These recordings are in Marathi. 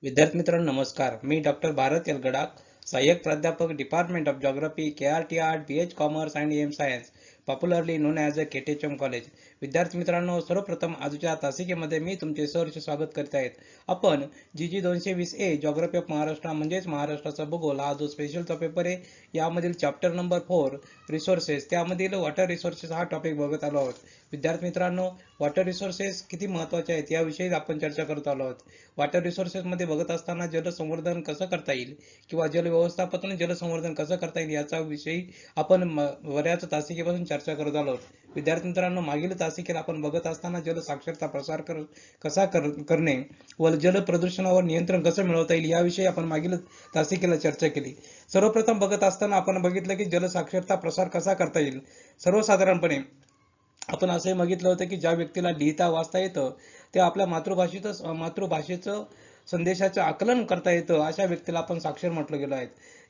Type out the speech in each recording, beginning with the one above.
विद्यार्थी मित्रांनो नमस्कार. मी डॉक्टर भारत यलगडाख, सहाय्यक प्राध्यापक department of geography, KRTR, BH commerce and EM science, popularly known as a KTHM college. विद्यार्थी मित्रांनो, सर्वप्रथम आजच्या तासिकेमध्ये मी तुमचे सहर्ष स्वागत करीत आहेत. आपण GG 220A geography of Maharashtra म्हणजेच महाराष्ट्राचा भूगोल हा जो स्पेशलचा पेपर आहे, यामधील चॅप्टर नंबर 4 रिसोर्सेस, त्यामधील वॉटर रिसोर्सेस हा टॉपिक बघत आलो आहोत. विद्यार्थी मित्रांनो, वॉटर रिसोर्सेस किती महत्त्वाचे आहेत याविषयी आपण चर्चा करत आलो आहोत. वॉटर रिसोर्सेस मध्ये बघत असताना जलसंवर्धन कसं करता येईल किंवा जल व्यवस्थापन जलसंवर्धन कसं करता येईल याचा विषयी आपण बऱ्याच तासिकेपासून चर्चा करत आलो आहोत. विद्यार्थी मित्रांनो, मागील तासिकेला आपण बघत असताना जल साक्षरता प्रसार कसा करणे व जल प्रदूषणावर नियंत्रण कसं मिळवता येईल याविषयी आपण मागील तासिकेला चर्चा केली. सर्वप्रथम बघत असताना आपण बघितलं की जल साक्षरता प्रसार कसा करता येईल. सर्वसाधारणपणे आपण असे बघितलं होतं की ज्या व्यक्तीला लिहिता वाचता येतं ते आपल्या मातृभाषेचं संदेशाचं आकलन करता येतं अशा व्यक्तीला आपण साक्षर म्हटलं गेलो आहे.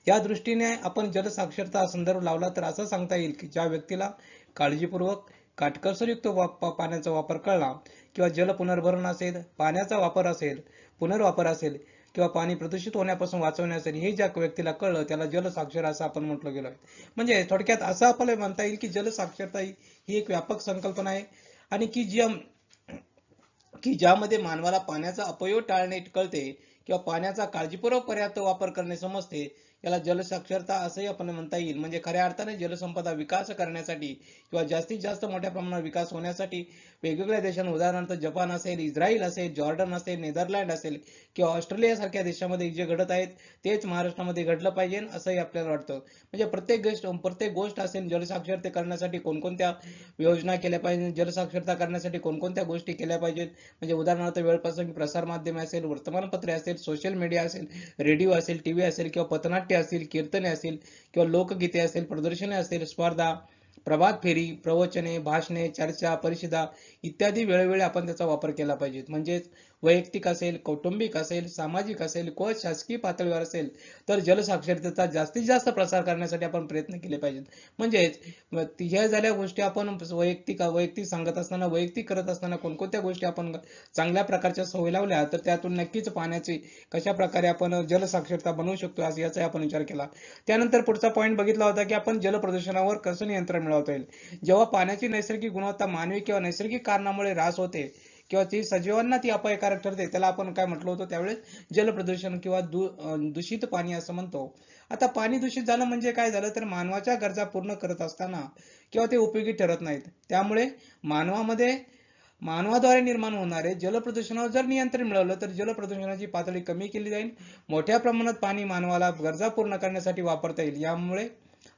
या दृष्टीने आपण जलसाक्षरता संदर्भ लावला तर असं सांगता येईल की ज्या व्यक्तीला काळजीपूर्वक काटकसरयुक्त पाण्याचा वापर कळला किंवा जल पुनर्भरण असेल, पाण्याचा वापर असेल, पुनर्वापर असेल किंवा पाणी प्रदूषित होण्यापासून वाचवण्यासाठी हे ज्या व्यक्तीला कळलं त्याला जलसाक्षर असं आपण म्हटलं गेलो आहे. म्हणजे थोडक्यात असं आपल्याला म्हणता येईल की जलसाक्षरता ही एक व्यापक संकल्पना आहे आणि ज्यामध्ये मानवाला पाण्याचा अपव्यय टाळणे कळते किंवा पाण्याचा काळजीपूर्वक पर्याप्त वापर करणे समजते, याला जलसाक्षरता असंही आपण म्हणता येईल. म्हणजे खऱ्या अर्थाने जलसंपदा विकास करण्यासाठी किंवा जास्तीत जास्त मोठ्या प्रमाणात विकास होण्यासाठी वेगवेगळ्या देशांना, उदाहरणार्थ जपान असेल, इस्रायल असेल, जॉर्डन असेल, नेदरलँड असेल किंवा ऑस्ट्रेलिया सारख्या देशामध्ये जे घडत आहेत तेच महाराष्ट्रामध्ये घडलं पाहिजे असंही आपल्याला वाटतं. म्हणजे प्रत्येक गोष्ट असेल जलसाक्षरता करण्यासाठी कोणकोणत्या योजना केल्या पाहिजे, जलसाक्षरता करण्यासाठी कोणकोणत्या गोष्टी केल्या पाहिजेत. म्हणजे उदाहरणार्थ वेळप्रसंगी प्रसार माध्यमे असेल, वर्तमानपत्रे असेल, सोशल मीडिया असेल, रेडिओ असेल, टीव्ही असेल किंवा पथनाट्य असतील, कीर्तने असतील किंवा लोकगीते असेल, प्रदर्शने असतील, स्पर्धा, प्रभात फेरी, प्रवचने, भाषणे, चर्चा, परिषदा इत्यादी वेळोवेळी आपण त्याचा वापर केला पाहिजे. म्हणजेच वैयक्तिक असेल, कौटुंबिक असेल, सामाजिक असेल किंवा शासकीय पातळीवर असेल तर जलसाक्षरतेचा जास्तीत जास्त प्रसार करण्यासाठी आपण प्रयत्न केले पाहिजेत. म्हणजेच ह्या झाल्या गोष्टी आपण वैयक्तिक सांगत असताना, वैयक्तिक करत असताना कोणकोणत्या गोष्टी आपण चांगल्या प्रकारच्या सवयी लावल्या तर त्यातून नक्कीच पाण्याची कशा प्रकारे आपण जलसाक्षरता बनवू शकतो याचा आपण विचार केला. त्यानंतर पुढचा पॉईंट बघितला होता की आपण जलप्रदूषणावर कसं नियंत्रण मिळवता येईल. जेव्हा पाण्याची नैसर्गिक गुणवत्ता मानवी किंवा नैसर्गिक कारणामुळे ऱ्हास होते किंवा ती सजीवांना ती अपायकारक ठरते त्याला आपण काय म्हटलं होतं त्यावेळेस जलप्रदूषण किंवा दूषित पाणी असं म्हणतो. आता पाणी दूषित झालं म्हणजे काय झालं तर मानवाच्या गरजा पूर्ण करत असताना किंवा ते उपयोगी ठरत नाहीत. त्यामुळे मानवाद्वारे निर्माण होणारे जलप्रदूषणावर जर नियंत्रण मिळवलं तर जलप्रदूषणाची पातळी कमी केली जाईल. मोठ्या प्रमाणात पाणी मानवाला गरजा पूर्ण करण्यासाठी वापरता येईल. यामुळे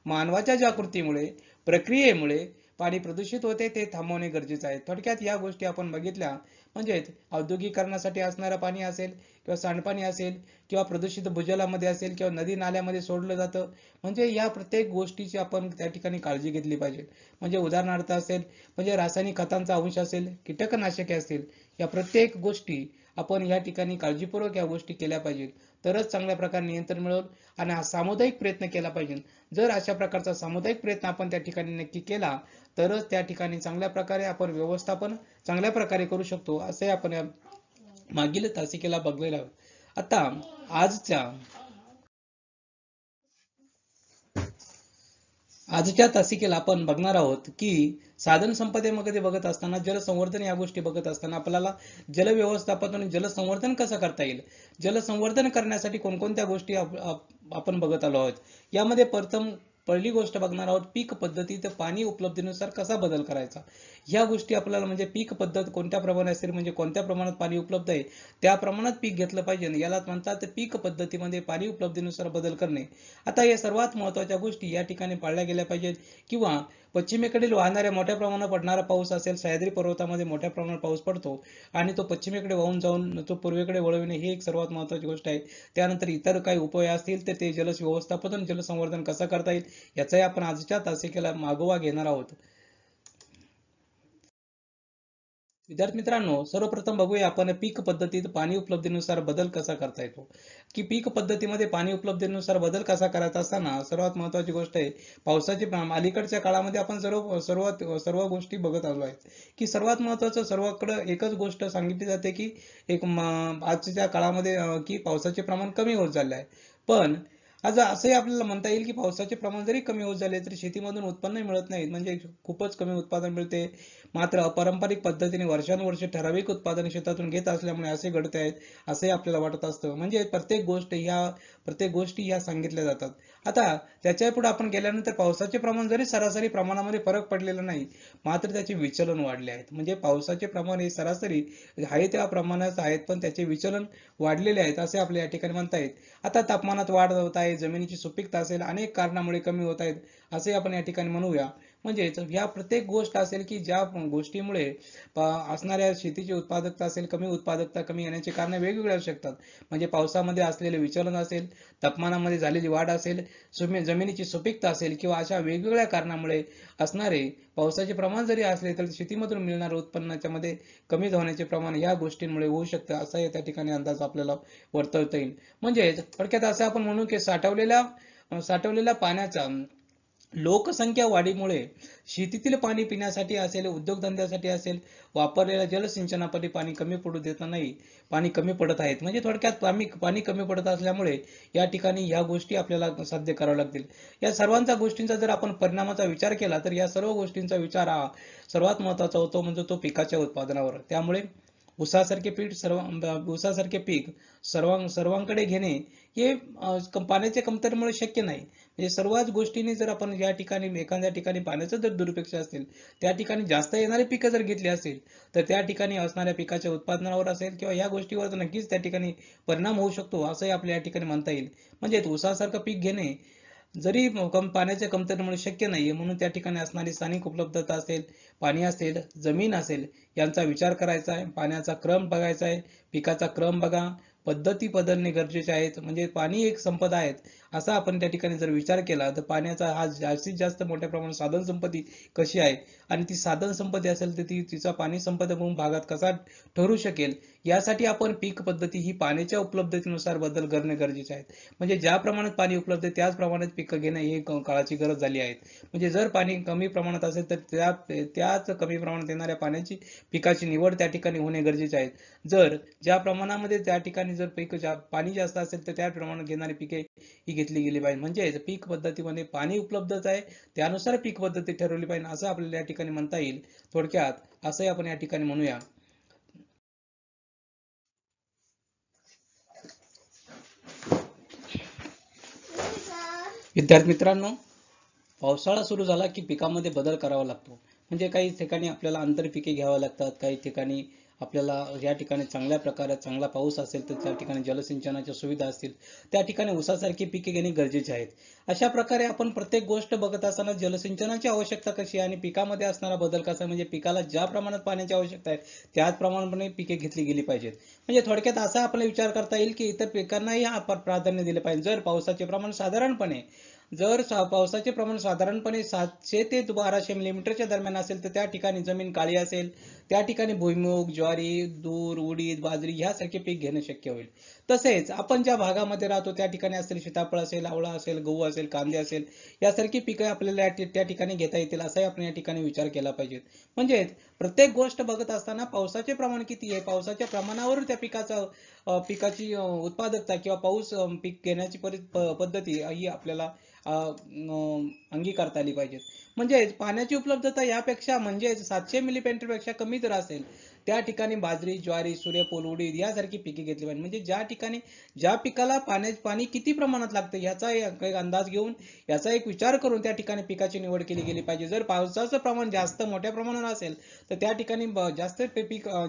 मानवाच्या जागृतीमुळे, प्रक्रियेमुळे पाणी प्रदूषित होते ते थांबवणे गरजेचे आहे. थोडक्यात या गोष्टी आपण बघितल्या. म्हणजेच औद्योगिकरणासाठी असणारं पाणी असेल किंवा सांडपाणी असेल किंवा प्रदूषित भूजलामध्ये असेल किंवा नदी नाल्यामध्ये सोडलं जातं. म्हणजे या प्रत्येक गोष्टीची आपण त्या ठिकाणी काळजी घेतली पाहिजे. म्हणजे उदाहरणार्थ असेल म्हणजे रासायनिक खतांचा अंश असेल, कीटकनाशके असतील, या प्रत्येक गोष्टी आपण या ठिकाणी काळजीपूर्वक या गोष्टी केल्या पाहिजेत. तरच चांगल्या प्रकारे नियंत्रण मिळवल आणि हा सामुदायिक प्रयत्न केला पाहिजे. जर अशा प्रकारचा सामुदायिक प्रयत्न आपण त्या ठिकाणी नक्की केला तरच त्या ठिकाणी चांगल्या प्रकारे आपण व्यवस्थापन चांगल्या प्रकारे करू शकतो असे आपण मागील तासिकेला बघलेलं आहोत. आता आजच्या तासिकेला आपण बघणार आहोत की साधन संपदेमध्ये बघत असताना जलसंवर्धन या गोष्टी बघत असताना आपल्याला जल व्यवस्थापन आणि जलसंवर्धन कसं करता येईल, जलसंवर्धन करण्यासाठी कोणकोणत्या गोष्टी आपण बघत आलो आहोत. यामध्ये पहिली गोष्ट बघणार आहोत पीक पद्धतीत पाणी उपलब्धतेनुसार कसा बदल करायचा. ह्या गोष्टी आपल्याला म्हणजे पीक पद्धत कोणत्या प्रमाणात असेल म्हणजे कोणत्या प्रमाणात पाणी उपलब्ध आहे त्या प्रमाणात पीक घेतलं पाहिजे, याला म्हणतात पीक पद्धतीमध्ये पाणी उपलब्धतेनुसार बदल करणे. आता या सर्वात महत्त्वाच्या गोष्टी या ठिकाणी पाळल्या गेल्या पाहिजेत. किंवा पश्चिमेकडील वाहणाऱ्या मोठ्या प्रमाणात पडणारा पाऊस असेल, सह्याद्री पर्वतामध्ये मोठ्या प्रमाणात पाऊस पडतो आणि तो पश्चिमेकडे वाहून जाऊन तो पूर्वेकडे वळविणे ही एक सर्वात महत्त्वाची गोष्ट आहे. त्यानंतर इतर काही उपाय असतील तर ते जल व्यवस्थापन जलसंवर्धन कसं करता येईल याचाही आपण आजच्या तासिकेला मागोवा घेणार आहोत. विद्यार्थी मित्रांनो, सर्वप्रथम बघूया आपण पीक पद्धतीत पाणी उपलब्धीनुसार बदल कसा करता येतो. की पीक पद्धतीमध्ये पाणी उपलब्धीनुसार बदल कसा करायचा असताना सर्वात महत्त्वाची गोष्ट आहे पावसाची अलीकडच्या काळामध्ये आपण सर्व गोष्टी बघत आलो आहेत. की सर्वात महत्त्वाचं सर्वांकडे एकच गोष्ट सांगितली जाते की आजच्या काळामध्ये की पावसाचे प्रमाण कमी होत चालले आहे. पण आज असंही आपल्याला म्हणता येईल की पावसाचे प्रमाण जरी कमी होत झाले तरी शेतीमधून उत्पन्न मिळत नाही, म्हणजे खूपच कमी उत्पादन मिळते. मात्र अपारंपरिक पद्धतीने वर्षानुवर्षे ठराविक उत्पादन शेतातून घेत असल्यामुळे असे घडते आहेत असे आपल्याला वाटत असतं. म्हणजे प्रत्येक गोष्टी ह्या सांगितल्या जातात. आता त्याच्या पुढे आपण गेल्यानंतर पावसाचे प्रमाण जरी सरासरी प्रमाणामध्ये फरक पडलेला नाही, मात्र त्याचे विचलन वाढले आहेत. म्हणजे पावसाचे प्रमाण हे सरासरी आहे त्या प्रमाणात आहेत, पण त्याचे विचलन वाढलेले आहेत असे आपल्या या ठिकाणी म्हणता येईल. आता तापमानात वाढ होत आहे, जमिनीची सुपीकता असेल, अनेक कारणामुळे कमी होत आहेत असे आपण या ठिकाणी म्हणूया. म्हणजेच या प्रत्येक गोष्ट असेल की ज्या गोष्टीमुळे असणाऱ्या शेतीची उत्पादकता असेल, कमी उत्पादकता कमी येण्याचे कारण वेगवेगळे असू शकतात. म्हणजे पावसामध्ये असलेले विचलन असेल, तापमानामध्ये झालेली वाढ असेल, जमिनीची सुपीकता असेल किंवा अशा वेगवेगळ्या कारणामुळे असणारे पावसाचे प्रमाण जरी असले तर शेतीमधून मिळणारे उत्पन्नाच्या मध्ये कमी होण्याचे प्रमाण या गोष्टींमुळे होऊ शकतं असा त्या ठिकाणी अंदाज आपल्याला वर्तवता येईल. म्हणजे थोडक्यात असं आपण म्हणू की साठवलेल्या पाण्याचा लोकसंख्या वाढीमुळे शेतीतील पाणी पिण्यासाठी असेल, उद्योगधंद्यासाठी असेल, वापरलेल्या जलसिंचनासाठी पाणी कमी पडू देता नाही, पाणी कमी पडत आहेत. म्हणजे थोडक्यात पाणी कमी पडत असल्यामुळे या ठिकाणी या गोष्टी आपल्याला साध्य कराव्या लागतील. या सर्वांचा गोष्टींचा जर आपण परिणामाचा विचार केला तर या सर्व गोष्टींचा विचार हा सर्वात महत्त्वाचा होतो, म्हणजे तो पिकाच्या उत्पादनावर. त्यामुळे ऊसासारखे पीक सर्वांकडे घेणे हे पाण्याच्या कमतरतेमुळे शक्य नाही. म्हणजे सर्वच गोष्टींनी जर आपण या ठिकाणी एखाद्या ठिकाणी पाण्याचं जर दुर्भिक्ष असेल, त्या ठिकाणी जास्त येणारी पिकं जर घेतली असेल तर त्या ठिकाणी असणाऱ्या पिकाच्या उत्पादनावर असेल किंवा या गोष्टीवर तर नक्कीच त्या ठिकाणी परिणाम होऊ शकतो असंही आपल्या या ठिकाणी म्हणता येईल. म्हणजे ऊसासारखं पीक घेणे जरी पाण्याच्या कमतरतेमुळे शक्य नाहीये, म्हणून त्या ठिकाणी असणारी स्थानिक उपलब्धता असेल, पाणी असेल, जमीन असेल यांचा विचार करायचा आहे. पाण्याचा क्रम बघायचा आहे, पिकाचा क्रम बघा, पद्धती बदलणे गरजेचे आहेत. म्हणजे पाणी एक संपदा आहे असा आपण त्या ठिकाणी जर विचार केला तर पाण्याचा हा जास्तीत जास्त मोठ्या प्रमाणात साधन संपत्ती कशी आहे आणि ती साधन संपत्ती असेल तर तिचा पाणी संपदा म्हणून भागात कसा ठरू शकेल यासाठी आपण पीक पद्धती ही पाण्याच्या उपलब्धतेनुसार बदल करणे गरजेचे आहे. म्हणजे ज्या प्रमाणात पाणी उपलब्ध आहे त्याच प्रमाणात पिकं घेणं ही काळाची गरज झाली आहे. म्हणजे जर पाणी कमी प्रमाणात असेल तर त्याच कमी प्रमाणात येणाऱ्या पाण्याची पिकाची निवड त्या ठिकाणी होणे गरजेचे आहे. जर ज्या प्रमाणामध्ये त्या ठिकाणी जर पाणी जास्त असेल तर त्या प्रमाणात घेणारी पिके ही घेतली गेली पाहिजे. म्हणजे पीक पद्धतीमध्ये पाणी उपलब्धच आहे त्यानुसार पीक पद्धती ठरवली पाहिजे असं आपल्याला या ठिकाणी म्हणता येईल. थोडक्यात असंही आपण या ठिकाणी म्हणूया. विद्यार्थी मित्रांनो, पावसाळा सुरू झाला की पिकामध्ये बदल करावा लागतो. म्हणजे काही ठिकाणी आपल्याला आंतरपिके घ्यावी लागतात, काही ठिकाणी आपल्याला या ठिकाणी चांगल्या प्रकारे चांगला पाऊस असेल तर त्या ठिकाणी जलसिंचनाच्या सुविधा असतील त्या ठिकाणी ऊसासारखी पिके घेणे गरजेचे आहेत. अशा प्रकारे आपण प्रत्येक गोष्ट बघत असताना जलसिंचनाची आवश्यकता कशी आहे आणि पिकामध्ये असणारा बदल कसा, म्हणजे पिकाला ज्या प्रमाणात पाण्याची आवश्यकता आहे त्याच प्रमाणाने पिके घेतली गेली पाहिजेत. म्हणजे थोडक्यात असा आपला विचार करता येईल की इतर पिकांनाही प्राधान्य दिले पाहिजे. जर पावसाचे प्रमाण साधारणपणे 700 ते 1200 मिलीमीटरच्या दरम्यान असेल तर त्या ठिकाणी जमीन काळी असेल, त्या ठिकाणी भुईमूग, ज्वारी, तूर, उडीद, बाजरी यासारखे पीक घेणं शक्य होईल. तसेच आपण ज्या भागामध्ये राहतो त्या ठिकाणी असेल सीताफळ असेल, आवळा असेल, गहू असेल, कांदे असेल यासारखी पिके आपल्याला त्या ठिकाणी घेता येतील असाही आपण या ठिकाणी विचार केला पाहिजे. म्हणजे प्रत्येक गोष्ट बघत असताना पावसाचे प्रमाण किती आहे, पावसाच्या प्रमाणावर त्या पिकाची उत्पादकता किंवा पाऊस पीक घेण्याची पद्धती ही आपल्याला अंगीकारता आली पाहिजे. म्हणजे पाण्याची उपलब्धता यापेक्षा म्हणजे 700 मिलीमीटर पेक्षा कमी जर असेल त्या ठिकाणी बाजरी, ज्वारी, सूर्यफूल, उडीद यासारखी पिके घेतली पाहिजे. म्हणजे ज्या ठिकाणी ज्या पिकाला पाणी किती प्रमाणात लागतं याचा एक अंदाज घेऊन याचा एक विचार करून त्या ठिकाणी पिकाची निवड केली गेली पाहिजे. जर पावसाचं प्रमाण जास्त मोठ्या प्रमाणात असेल तर त्या ठिकाणी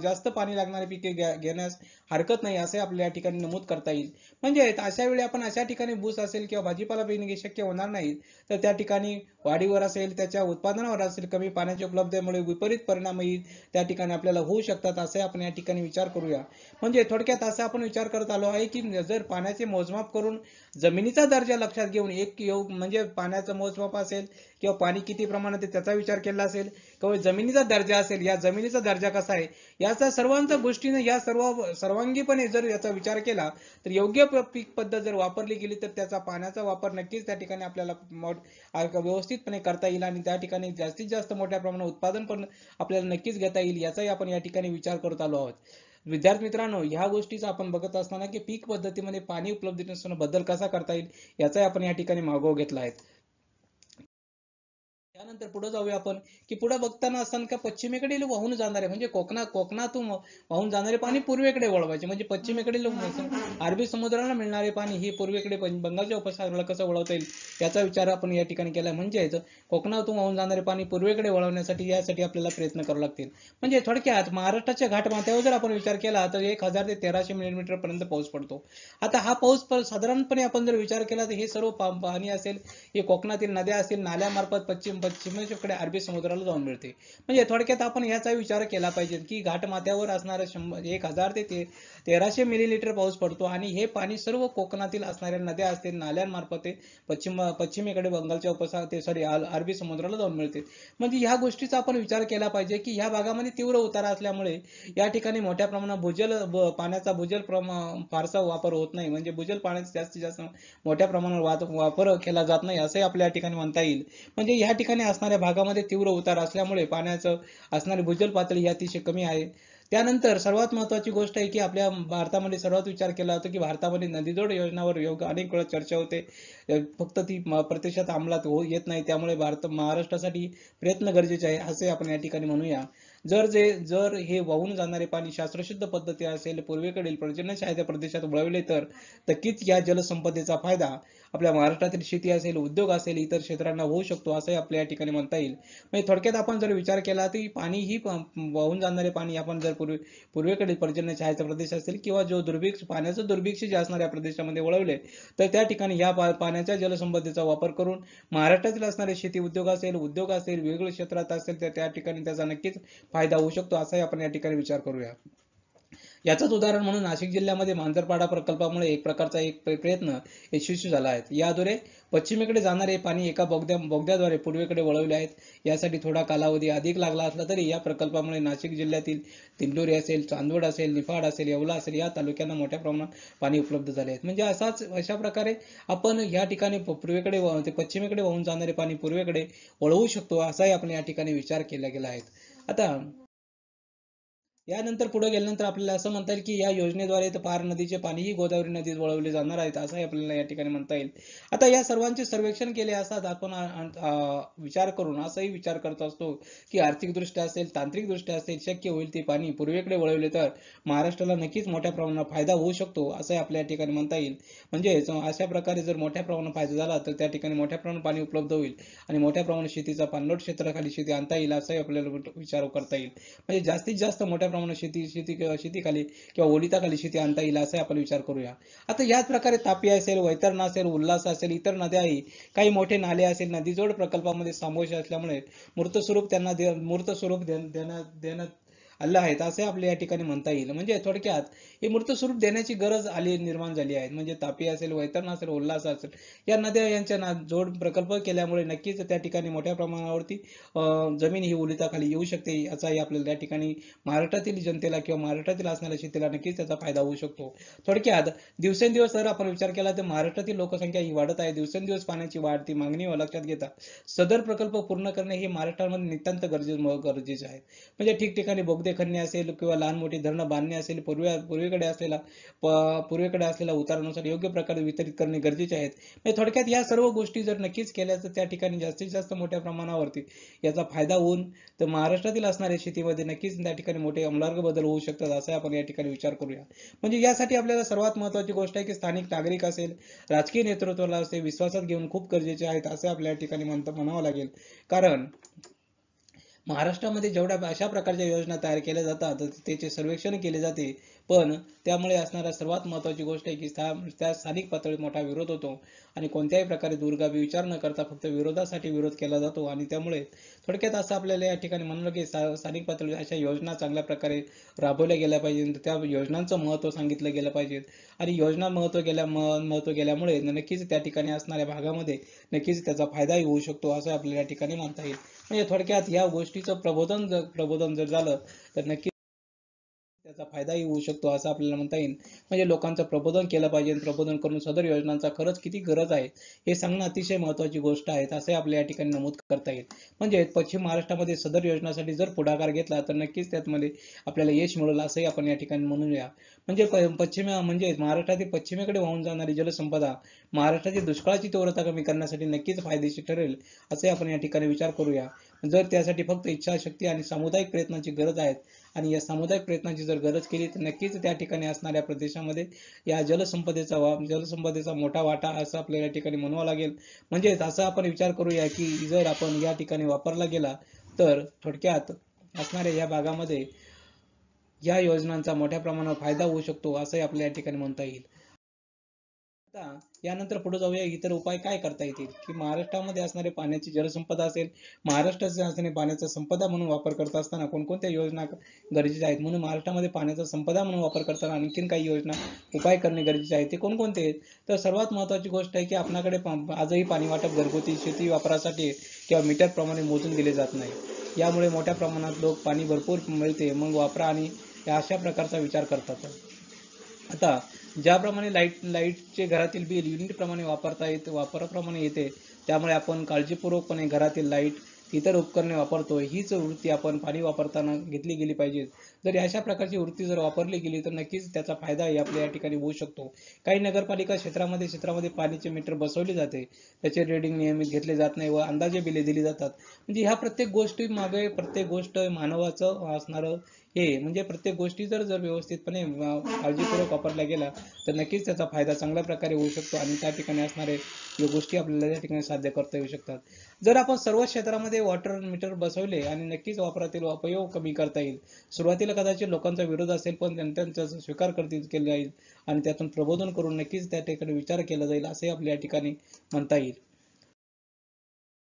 जास्त पाणी लागणारी पिके घेण्यास हरकत नाही असे आपल्या या ठिकाणी नमूद करता येईल. म्हणजे अशा वेळी आपण अशा ठिकाणी ऊस असेल किंवा भाजीपाला पिकणे शक्य होणार नाही तर त्या ठिकाणी वाढीवर असेल, त्याच्या उत्पादनावर असेल, कमी पाण्याच्या उपलब्धतेमुळे विपरीत परिणामही त्या ठिकाणी आपल्याला होऊ शकतात असे आपण या ठिकाणी विचार करूया. म्हणजे थोडक्यात असा आपण विचार करत आलो आहे की जर पाण्याचे मोजमाप करून जमिनीचा दर्जा लक्षात घेऊन म्हणजे पाण्याचं मोजमाप असेल किंवा पाणी किती प्रमाणात आहे त्याचा विचार केला असेल, किंवा जमिनीचा दर्जा असेल, या जमिनीचा दर्जा कसा आहे, याचा सर्वांचा गोष्टीने या सर्वांगीपणे जर याचा विचार केला तर योग्य पीक पद्धत जर वापरली गेली तर त्याचा पाण्याचा वापर नक्कीच त्या ठिकाणी आपल्याला व्यवस्थितपणे करता येईल आणि त्या ठिकाणी जास्तीत जास्त मोठ्या प्रमाणात उत्पादन पण आपल्याला नक्कीच घेता येईल, याचाही आपण या ठिकाणी विचार करत आलो आहोत. विद्यार्थी मित्रांनो, ह्या गोष्टीचा आपण बघत असताना की पीक पद्धतीमध्ये पाणी उपलब्ध नसताना बदल कसा करता येईल याचाही आपण या ठिकाणी मागोवा घेतला आहे. त्यानंतर पुढे जाऊया आपण की पुढे बघताना असताना का पश्चिमेकडील वाहून जाणारे म्हणजे कोकणातून वाहून जाणारे पाणी पूर्वेकडे वळवायचे, म्हणजे पश्चिमेकडील अरबी समुद्राला मिळणारे पाणी हे पूर्वेकडे बंगालच्या उपसागराला कसं वळवता येईल याचा विचार आपण या ठिकाणी केला. म्हणजेच कोकणातून वाहून जाणारे पाणी पूर्वेकडे वळवण्यासाठी यासाठी आपल्याला प्रयत्न करावे लागतील. म्हणजे थोडक्यात महाराष्ट्राच्या घाटमाथ्यावर जर आपण विचार केला तर 1000 ते 1300 मिलीमीटर पर्यंत पाऊस पडतो. आता हा पाऊस साधारणपणे आपण जर विचार केला तर हे सर्व पाणी असेल हे कोकणातील नद्या असतील नाल्यामार्फत पश्चिमेकडे अरबी समुद्राला जाऊन मिळते. म्हणजे थोडक्यात आपण याचा विचार केला पाहिजे की घाटमाथ्यावर असणारे 1000 ते 1300 मिलीलीटर पाऊस पडतो आणि हे पाणी सर्व कोकणातील असणाऱ्या नद्या असतील नाल्यांमार्फत पश्चिमेकडे बंगालच्या अरबी समुद्राला जाऊन मिळते. म्हणजे ह्या गोष्टीचा आपण विचार केला पाहिजे की ह्या भागामध्ये तीव्र उतारा असल्यामुळे या ठिकाणी मोठ्या प्रमाणात पाण्याचा भूजल फारसा वापर होत नाही, म्हणजे भूजल पाण्याचा जास्तीत जास्त मोठ्या प्रमाणात वापर केला जात नाही असंही आपल्या ठिकाणी म्हणता येईल. म्हणजे या ठिकाणी असणाऱ्या भागामध्ये तीव्र उतार असल्यामुळे पाण्याचं असणारी भूजल पातळी ही अतिशय कमी आहे. त्यानंतर सर्वात महत्त्वाची गोष्ट आहे की आपल्या भारतामध्ये सर्वात विचार केला होता की भारतामध्ये नदीजोड योजनावर अनेक वेळा चर्चा होते, फक्त ती प्रत्यक्षात अंमलात येत नाही. त्यामुळे महाराष्ट्रासाठी प्रयत्न गरजेचे आहे असे आपण या ठिकाणी म्हणूया. जर हे वाहून जाणारे पाणी शास्त्रशुद्ध पद्धती असेल पूर्वेकडील पर्जन्यछाया प्रदेशात वळवले तर नक्कीच या जलसंपदेचा फायदा आपल्या महाराष्ट्रातील शेती असेल उद्योग असेल इतर क्षेत्रांना होऊ शकतो असंही आपल्या या ठिकाणी म्हणता येईल. म्हणजे थोडक्यात आपण जर विचार केला तर पाणी ही वाहून जाणारे पाणी आपण जर पूर्वेकडील पर्जन्यछायाचा प्रदेश असेल किंवा जो पाण्याचं दुर्भिक्ष जे असणाऱ्या प्रदेशामध्ये वळवले तर त्या ठिकाणी या पाण्याच्या जलसंपदेचा वापर करून महाराष्ट्रातील असणारे शेती उद्योग असेल वेगवेगळ्या क्षेत्रात असेल तर त्या ठिकाणी त्याचा नक्कीच फायदा होऊ शकतो असाही आपण या ठिकाणी विचार करूया. याचंच उदाहरण म्हणून नाशिक जिल्ह्यामध्ये मांजरपाडा प्रकल्पामुळे एक प्रकारचा प्रयत्न यशस्वी झाला आहे. याद्वारे पश्चिमेकडे जाणारे पाणी एका बोगद्याद्वारे पूर्वेकडे वळवले आहेत. यासाठी थोडा कालावधी अधिक लागला असला तरी या प्रकल्पामुळे नाशिक जिल्ह्यातील दिंडोरी असेल चांदवड असेल निफाड असेल येवला असेल या तालुक्यांना मोठ्या प्रमाणात पाणी उपलब्ध झाले आहेत. म्हणजे अशा प्रकारे आपण या ठिकाणी पश्चिमेकडे वाहून जाणारे पाणी पूर्वेकडे वळवू शकतो असाही आपण या ठिकाणी विचार केला गेला आहे. आता यानंतर पुढे गेल्यानंतर आपल्याला असं म्हणता येईल की या योजनेद्वारे पार नदीचे पाणीही गोदावरी नदीत वळवले जाणार आहेत असंही आपल्याला या ठिकाणी म्हणता येईल. आता या सर्वांचे सर्वेक्षण केले असतात आपण विचार करून असाही विचार करत असतो की आर्थिकदृष्ट्या असेल तांत्रिकदृष्ट्या असेल शक्य होईल ते पाणी पूर्वेकडे वळवले तर महाराष्ट्राला नक्कीच मोठ्या प्रमाणात फायदा होऊ शकतो असंही आपल्या या ठिकाणी म्हणता येईल. म्हणजे अशा प्रकारे जर मोठ्या प्रमाणात फायदा झाला तर त्या ठिकाणी मोठ्या प्रमाणात पाणी उपलब्ध होईल आणि मोठ्या प्रमाणात शेतीचा पाणलोट क्षेत्राखाली शेती आणता येईल असंही आपल्याला विचार करता येईल. म्हणजे जास्तीत जास्त मोठ्या प्रमाणात शेतीखाली किंवा ओलिताखाली शेती आणता येईल असे आपण विचार करूया. आता याच प्रकारे तापी असेल वैतरणा असेल उल्हास असेल इतर नद्याही काही मोठे नाले असेल नदीजोड प्रकल्पामध्ये समावेश असल्यामुळे मूर्त स्वरूप देण्यात आले आहेत असे आपल्या या ठिकाणी म्हणता येईल. म्हणजे थोडक्यात हे मूर्त स्वरूप देण्याची गरज निर्माण झाली आहे. म्हणजे तापी असेल वैतरणा असेल उल्हास असेल या नद्या यांच्या जोड प्रकल्प केल्यामुळे नक्कीच त्या ठिकाणी मोठ्या प्रमाणावरती जमीन ही ओलिताखाली येऊ शकते याचाही आपल्याला त्या ठिकाणी महाराष्ट्रातील जनतेला किंवा महाराष्ट्रातील असणाऱ्या शेतीला नक्कीच त्याचा फायदा होऊ शकतो. थोडक्यात दिवसेंदिवस जर आपण विचार केला तर महाराष्ट्रातील लोकसंख्या ही वाढत आहे. दिवसेंदिवस पाण्याची वाढती मागणी लक्षात घेता सदर प्रकल्प पूर्ण करणे हे महाराष्ट्रामध्ये नितांत गरजेचे आहे. म्हणजे ठिकठिकाणी बोगदे खणणे असेल किंवा लहान मोठी धरणं बांधणे असेल पूर्वेकडे असलेला उतारानुसार योग्य प्रकारे वितरित करणे गरजेचे आहेत. म्हणजे थोडक्यात या सर्व गोष्टी जर नक्कीच केल्या तर त्या ठिकाणी जास्तीत जास्त मोठ्या प्रमाणावरती याचा फायदा होऊन तर महाराष्ट्रातील असणाऱ्या शेतीमध्ये नक्कीच त्या ठिकाणी मोठे आमूलाग्र बदल होऊ शकतात असा आपण या ठिकाणी विचार करूया. म्हणजे यासाठी आपल्याला सर्वात महत्त्वाची गोष्ट आहे की स्थानिक नागरिक असेल राजकीय नेतृत्वाला असेल विश्वासात घेऊन खूप गरजेचे आहेत असे आपल्या या ठिकाणी म्हणावं लागेल. कारण महाराष्ट्रामध्ये जेवढ्या अशा प्रकारच्या योजना तयार केल्या जातात त्याचे सर्वेक्षण केले जाते पण त्यामुळे असणारा सर्वात महत्त्वाची गोष्ट आहे की त्या स्थानिक पातळीत मोठा विरोध होतो आणि कोणत्याही प्रकारे दूरगामी विचार न करता फक्त विरोधासाठी विरोध केला जातो आणि त्यामुळे थोडक्यात असं आपल्याला या ठिकाणी म्हणलं की स्थानिक पातळीवर अशा योजना चांगल्या प्रकारे राबवल्या गेल्या पाहिजेत, त्या योजनांचं महत्त्व सांगितलं गेलं पाहिजे आणि योजना महत्त्व गेल्यामुळे नक्कीच त्या ठिकाणी असणाऱ्या भागामध्ये नक्कीच त्याचा फायदाही होऊ शकतो असं आपल्याला या ठिकाणी म्हणता येईल. म्हणजे थोडक्यात या गोष्टीचं प्रबोधन जर झालं तर नक्की त्याचा फायदाही होऊ शकतो असं आपल्याला म्हणता येईल. म्हणजे लोकांचं प्रबोधन केलं पाहिजे आणि प्रबोधन करून सदर योजनांचा खरंच किती गरज आहे हे सांगणं अतिशय महत्त्वाची गोष्ट आहे असं आपल्या या ठिकाणी नमूद करता येईल. म्हणजे पश्चिम महाराष्ट्रामध्ये सदर योजनासाठी जर पुढाकार घेतला तर नक्कीच त्यामध्ये आपल्याला यश मिळेल असंही आपण या ठिकाणी म्हणूया. म्हणजे म्हणजे महाराष्ट्रातील पश्चिमेकडे वाहून जाणारी जलसंपदा महाराष्ट्रातील दुष्काळाची तीव्रता कमी करण्यासाठी नक्कीच फायदेशीर ठरेल असे आपण या ठिकाणी विचार करूया. जर त्यासाठी फक्त इच्छाशक्ती आणि सामुदायिक प्रयत्नांची गरज आहे आणि या सामुदायिक प्रयत्नांची जर गरज केली तर नक्कीच त्या ठिकाणी असणाऱ्या प्रदेशामध्ये या जलसंपदेचा मोठा वाटा असं आपल्याला या ठिकाणी म्हणावं लागेल. म्हणजेच असा आपण विचार करूया की जर आपण या ठिकाणी वापरला गेला तर थोडक्यात असणाऱ्या या भागामध्ये या योजनांचा मोठ्या प्रमाणावर फायदा होऊ शकतो असंही आपल्या या ठिकाणी म्हणता येईल. आता यानंतर पुढे जाऊया इतर उपाय काय करता येतील की महाराष्ट्रामध्ये असणारे पाण्याची जलसंपदा असेल महाराष्ट्राचे असणारे पाण्याचा संपदा म्हणून वापर करत असताना कोणकोणत्या योजना गरजेच्या आहेत म्हणून महाराष्ट्रामध्ये पाण्याचा संपदा म्हणून वापर करताना आणखीन काही योजना उपाय करणे गरजेचे आहे ते कोणकोणते आहेत तर सर्वात महत्त्वाची गोष्ट आहे की आपल्याकडे आजही पाणी वाटप घरगुती शेती वापरासाठी किंवा मीटर प्रमाणे मोजून दिले जात नाही. यामुळे मोठ्या प्रमाणात लोक पाणी भरपूर मिळते मग वापरा आणि अशा प्रकारचा विचार करतात. आता ज्याप्रमाणे लाईटचे घरातील बिल युनिट प्रमाणे वापराप्रमाणे येते त्यामुळे आपण काळजीपूर्वकपणे घरातील लाईट इतर उपकरणे वापरतो हीच वृत्ती आपण पाणी वापरताना घेतली गेली पाहिजे. जर अशा प्रकारची वृत्ती जर वापरली गेली तर नक्कीच त्याचा फायदाही आपल्या या ठिकाणी होऊ शकतो. काही नगरपालिका क्षेत्रामध्ये पाणीचे मीटर बसवले जाते त्याचे रीडिंग नियमित घेतले जात नाही व अंदाजे बिले दिली जातात. म्हणजे ह्या प्रत्येक गोष्टी मागे प्रत्येक गोष्ट मानवाचं असणारं हे म्हणजे प्रत्येक गोष्टी जर व्यवस्थितपणे काळजीपूर्वक वापरल्या गेल्या तर नक्कीच त्याचा फायदा चांगल्या प्रकारे होऊ शकतो आणि त्या ठिकाणी असणारे या गोष्टी आपल्याला त्या ठिकाणी साध्य करता येऊ शकतात. जर आपण सर्व क्षेत्रामध्ये वॉटर मीटर बसवले आणि नक्कीच वापरातील अपयोग कमी करता येईल. सुरुवातीला कदाचित लोकांचा विरोध असेल पण त्यांचा स्वीकार केला जाईल आणि त्यातून प्रबोधन करून नक्कीच त्या ठिकाणी विचार केला जाईल असे आपल्या या ठिकाणी म्हणता येईल.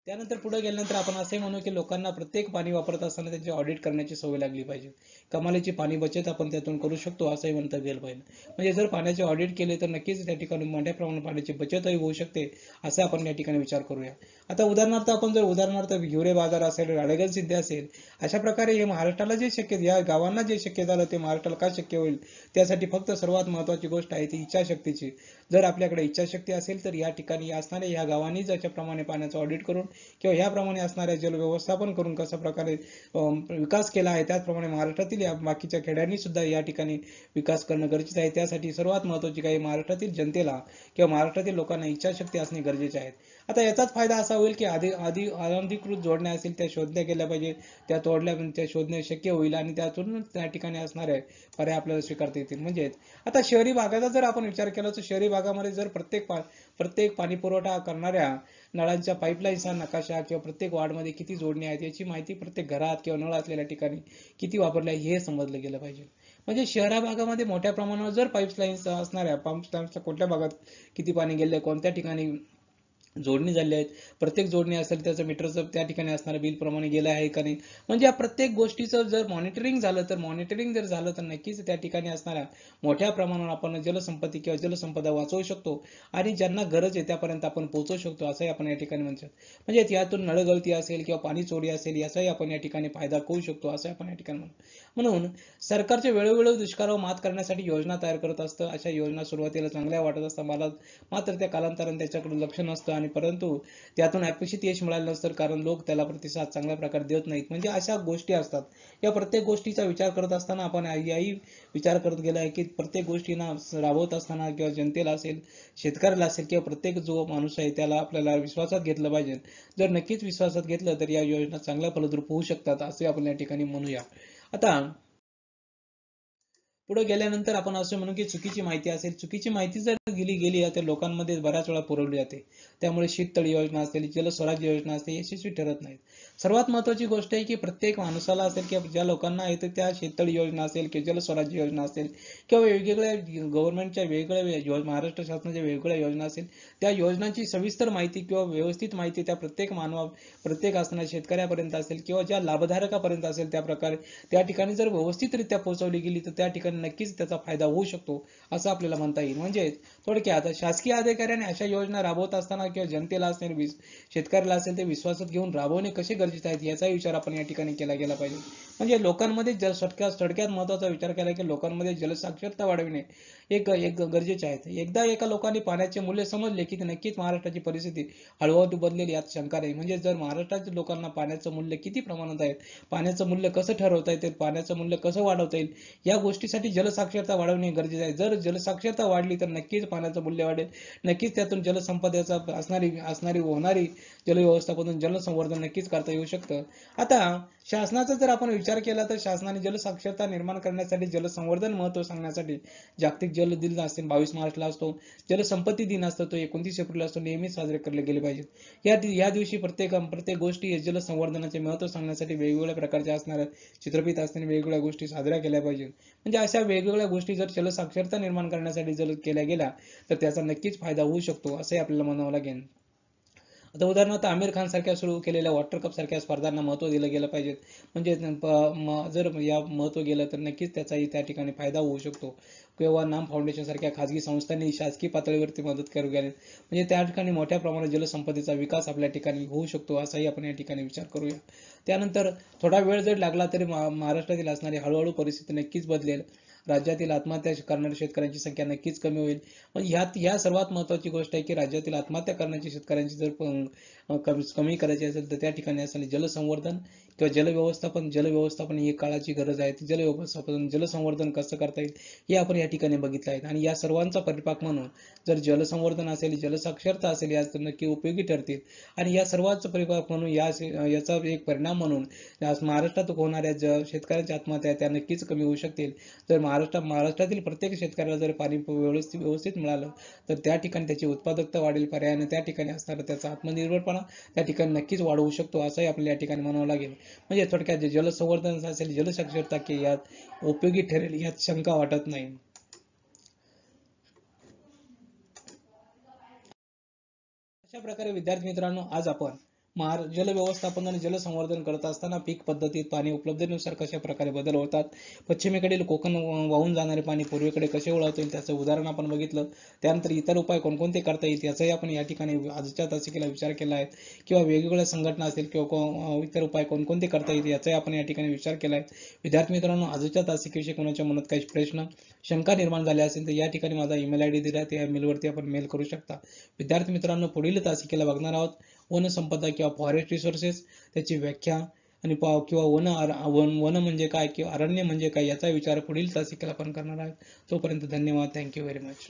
त्यानंतर पुढे गेल्यानंतर आपण असे म्हणू की लोकांना प्रत्येक पाणी वापरत असताना त्याची ऑडिट करण्याची सवय लागली पाहिजे. कमालीची पाणी बचत आपण त्यातून करू शकतो असंही म्हणता गेलं पाहिजे. म्हणजे जर पाण्याचे ऑडिट केले तर नक्कीच त्या ठिकाणी मोठ्या प्रमाणात पाण्याची बचतही होऊ शकते असं आपण या ठिकाणी विचार करूया. आता उदाहरणार्थ हिवरे बाजार असेल राळेगण सिद्धी असेल अशा प्रकारे हे महाराष्ट्राला जे शक्य या गावांना जे शक्य झालं ते महाराष्ट्राला का शक्य होईल त्यासाठी फक्त सर्वात महत्त्वाची गोष्ट आहे ती इच्छाशक्तीची. जर आपल्याकडे इच्छाशक्ती असेल तर या ठिकाणी असणाऱ्या या गावांनी ज्याच्याप्रमाणे पाण्याचं ऑडिट करून किंवा याप्रमाणे असणाऱ्या जल व्यवस्थापन करून कशा प्रकारे विकास केला आहे त्याचप्रमाणे महाराष्ट्रातील या बाकीच्या खेड्यांनी सुद्धा या ठिकाणी विकास करणं गरजेचं आहे. त्यासाठी सर्वात महत्त्वाची काही महाराष्ट्रातील जनतेला किंवा महाराष्ट्रातील लोकांना इच्छाशक्ती असणे गरजेचे आहे. आता याचाच फायदा असा होईल की अनधिकृत जोडण्या असतील त्या शोधल्या गेल्या पाहिजे त्या शोधणे शक्य होईल आणि त्यातून त्या ठिकाणी असणारे पर्याय आपल्याला स्वीकारता येतील. म्हणजेच आता शहरी भागाचा जर आपण विचार केला तर शहरी भागामध्ये जर प्रत्येक पाणी पुरवठा करणाऱ्या नळांच्या पाईपलाईनचा नकाशा किंवा प्रत्येक वॉर्डमध्ये किती जोडणी आहेत याची माहिती प्रत्येक घरात किंवा नळ असलेल्या ठिकाणी किती वापरल्या हे समजलं गेलं पाहिजे. म्हणजे शहरा भागामध्ये मोठ्या प्रमाणावर जर पाईपलाईन्स असणाऱ्या पंप कुठल्या भागात किती पाणी गेले कोणत्या ठिकाणी जोडणी झाली आहेत प्रत्येक जोडणी असेल त्याचं मीटरचं त्या ठिकाणी असणारं बिल प्रमाणे गेलं आहे का नाही म्हणजे या प्रत्येक गोष्टीचं जर मॉनिटरिंग जर झालं तर नक्कीच त्या ठिकाणी असणाऱ्या मोठ्या प्रमाणावर आपण जलसंपत्ती किंवा जलसंपदा वाचवू शकतो आणि ज्यांना गरज आहे त्यापर्यंत आपण पोहोचवू शकतो असंही आपण या ठिकाणी म्हणतो. म्हणजे यातून नळगळती असेल किंवा पाणी चोरी असेल याचाही आपण या ठिकाणी फायदा होऊ शकतो असं आपण या ठिकाणी म्हणतो. म्हणून सरकारचे वेळोवेळी दुष्काळावर मात करण्यासाठी योजना तयार करत असतं. अशा योजना सुरुवातीला चांगल्या वाटत असतात मला मात्र त्या कालांतराने त्याच्याकडे लक्ष नसतं आणि परंतु त्यातून अपेक्षित यश मिळालं नसतं कारण लोक त्याला प्रतिसाद चांगल्या प्रकारे देत नाहीत. म्हणजे अशा गोष्टी असतात. या प्रत्येक गोष्टीचा विचार करत असताना आपण याही विचार करत गेला आहे की प्रत्येक गोष्टींना राबवत असताना किंवा जनतेला असेल शेतकऱ्याला असेल किंवा प्रत्येक जो माणूस आहे त्याला आपल्याला विश्वासात घेतलं पाहिजे. जर नक्कीच विश्वासात घेतलं तर या योजना चांगल्या फलद्रूप होऊ शकतात असे आपण या ठिकाणी म्हणूया. आता पुढे गेल्यानंतर आपण असं म्हणू की चुकीची माहिती असेल चुकीची माहिती जर दिली गेली तर लोकांमध्ये बऱ्याच वेळा पुरवली जाते त्यामुळे शीततळी योजना असेल जलस्वराज्य योजना असेल यशस्वी ठरत नाहीत. सर्वात महत्त्वाची गोष्ट आहे की प्रत्येक माणसाला असेल किंवा ज्या लोकांना येतं त्या शीततळी योजना असेल किंवा जलस्वराज्य योजना असेल किंवा वेगवेगळ्या गव्हर्नमेंटच्या वेगवेगळ्या महाराष्ट्र शासनाच्या वेगवेगळ्या योजना असेल त्या योजनांची सविस्तर माहिती किंवा व्यवस्थित माहिती त्या प्रत्येक असणाऱ्या शेतकऱ्यापर्यंत असेल किंवा ज्या लाभधारकापर्यंत असेल त्या प्रकारे त्या ठिकाणी जर व्यवस्थितरित्या पोहोचवली गेली तर त्या ठिकाणी नक्कीच त्याचा फायदा होऊ शकतो असं आपल्याला म्हणता येईल. म्हणजे थोडक्यात शासकीय अधिकाऱ्याने अशा योजना राबवत असताना किंवा जनतेला असेल शेतकऱ्याला असेल ते विश्वासात घेऊन राबवणे कसे गरजेचे आहेत याचा विचार आपण या ठिकाणी केला गेला पाहिजे. म्हणजे लोकांमध्ये थोडक्यात महत्त्वाचा विचार केला की लोकांमध्ये जलसाक्षरता वाढविणे एक एक गरजेचे आहे. एकदा एका लोकांनी पाण्याचे मूल्य समजले की नक्कीच महाराष्ट्राची परिस्थिती हळूहळू बदलेल यात शंका नाही. म्हणजे जर महाराष्ट्रातील लोकांना पाण्याचं मूल्य किती प्रमाणात आहे, पाण्याचं मूल्य कसं ठरवता येईल, पाण्याचं मूल्य कसं वाढवता येईल, या गोष्टीसाठी जलसाक्षरता वाढवणे गरजेचे आहे. जर जलसाक्षरता वाढली तर नक्कीच पाण्याचं मूल्य वाढेल, नक्कीच त्यातून जलसंपदेचा असणारी होणारी जलव्यवस्थापन जलसंवर्धन नक्कीच करता येऊ शकतं. आता शासनाचा जर आपण विचार केला तर शासनाने जलसाक्षरता निर्माण करण्यासाठी जलसंवर्धन महत्त्व सांगण्यासाठी जागतिक जल दिन असते 22 मार्चला असतो, जलसंपत्ती दिन असतो तो 29 एप्रिल असतो, नेहमी साजरे केले गेले पाहिजेत. या दिवशी प्रत्येक गोष्टी जलसंवर्धनाचे महत्त्व सांगण्यासाठी वेगवेगळ्या प्रकारच्या असणाऱ्या चित्रफित असताना वेगवेगळ्या गोष्टी साजऱ्या केल्या पाहिजेत. म्हणजे अशा वेगवेगळ्या गोष्टी जर जलसाक्षरता निर्माण करण्यासाठी जर केल्या गेल्या तर त्याचा नक्कीच फायदा होऊ शकतो असंही आपल्याला म्हणावं लागेल. आता उदाहरणार्थ आमिर खान सारख्या सुरू केलेल्या वॉटर कप सारख्या स्पर्धांना महत्त्व दिलं गेलं पाहिजे. म्हणजे जर या महत्त्व गेलं तर नक्कीच त्याचाही त्या ठिकाणी फायदा होऊ शकतो. किंवा नाम फाउंडेशन सारख्या खाजगी संस्थांनी शासकीय पातळीवरती मदत करू गेले म्हणजे त्या ठिकाणी मोठ्या प्रमाणात जलसंपदेचा विकास आपल्या ठिकाणी होऊ शकतो असाही आपण या ठिकाणी विचार करूया. त्यानंतर थोडा वेळ जर लागला तरी महाराष्ट्रातील असणारी हळूहळू परिस्थिती नक्कीच बदलेल. राज्यातील आत्महत्या करणाऱ्या शेतकऱ्यांची संख्या नक्कीच कमी होईल. पण ह्या सर्वात महत्त्वाची गोष्ट आहे की राज्यातील आत्महत्या करण्याची शेतकऱ्यांची जर कमी करायची असेल तर त्या ठिकाणी असणारे जलसंवर्धन किंवा जलव्यवस्थापन ही काळाची गरज आहे. जलसंवर्धन कसं करता येईल हे आपण या ठिकाणी बघितलं आहे. आणि या सर्वांचा परिपाक म्हणून जर जलसंवर्धन असेल, जलसाक्षरता असेल या नक्की उपयोगी ठरतील. आणि या सर्वांचा परिपाक म्हणून याचा एक परिणाम म्हणून महाराष्ट्रात होणाऱ्या शेतकऱ्यांच्या आत्महत्या त्या नक्कीच कमी होऊ शकतील. जर महाराष्ट्रातील प्रत्येक शेतकऱ्याला जर पाणी व्यवस्थित मिळालं तर त्या ठिकाणी त्याची उत्पादकता वाढेल, पर्यायाने त्या ठिकाणी असणारा त्याचा आत्मनिर्भरपणा त्या ठिकाणी नक्कीच वाढवू शकतो असंही आपल्याला या ठिकाणी म्हणावं लागेल. म्हणजे थोडक्यात जे जलसंवर्धन असेल, जलसाक्षरता की यात उपयोगी ठरेल यात शंका वाटत नाही. अशा प्रकारे विद्यार्थी मित्रांनो आज आपण जल व्यवस्थापन आणि जलसंवर्धन करत असताना पीक पद्धतीत पाणी उपलब्धतेनुसार कशा प्रकारे बदल होतात, पश्चिमेकडील कोकण वाहून जाणारे पाणी पूर्वेकडे कसे वळवता येईल त्याचं उदाहरण आपण बघितलं. त्यानंतर इतर उपाय कोणकोणते करता येईल याचाही आपण या ठिकाणी आजच्या तासिकेला विचार केला आहे. किंवा वेगवेगळ्या संघटना असतील किंवा इतर उपाय कोणकोणते करता येईल याचाही आपण या ठिकाणी विचार केला आहे. विद्यार्थी मित्रांनो आजच्या तासिकेविषयी कोणाच्या मनात काही प्रश्न शंका निर्माण झाल्या असेल तर या ठिकाणी माझा ईमेल आयडी दिला त्या मेलवरती आपण मेल करू शकता. विद्यार्थी मित्रांनो पुढील तासिकेला बघणार आहोत वनसंपदा किंवा फॉरेस्ट रिसोर्सेस त्याची व्याख्या आणि किंवा वन म्हणजे काय किंवा अरण्य म्हणजे काय याचा विचार पुढील तासिकेला आपण करणार आहोत. तोपर्यंत धन्यवाद. Thank you very much.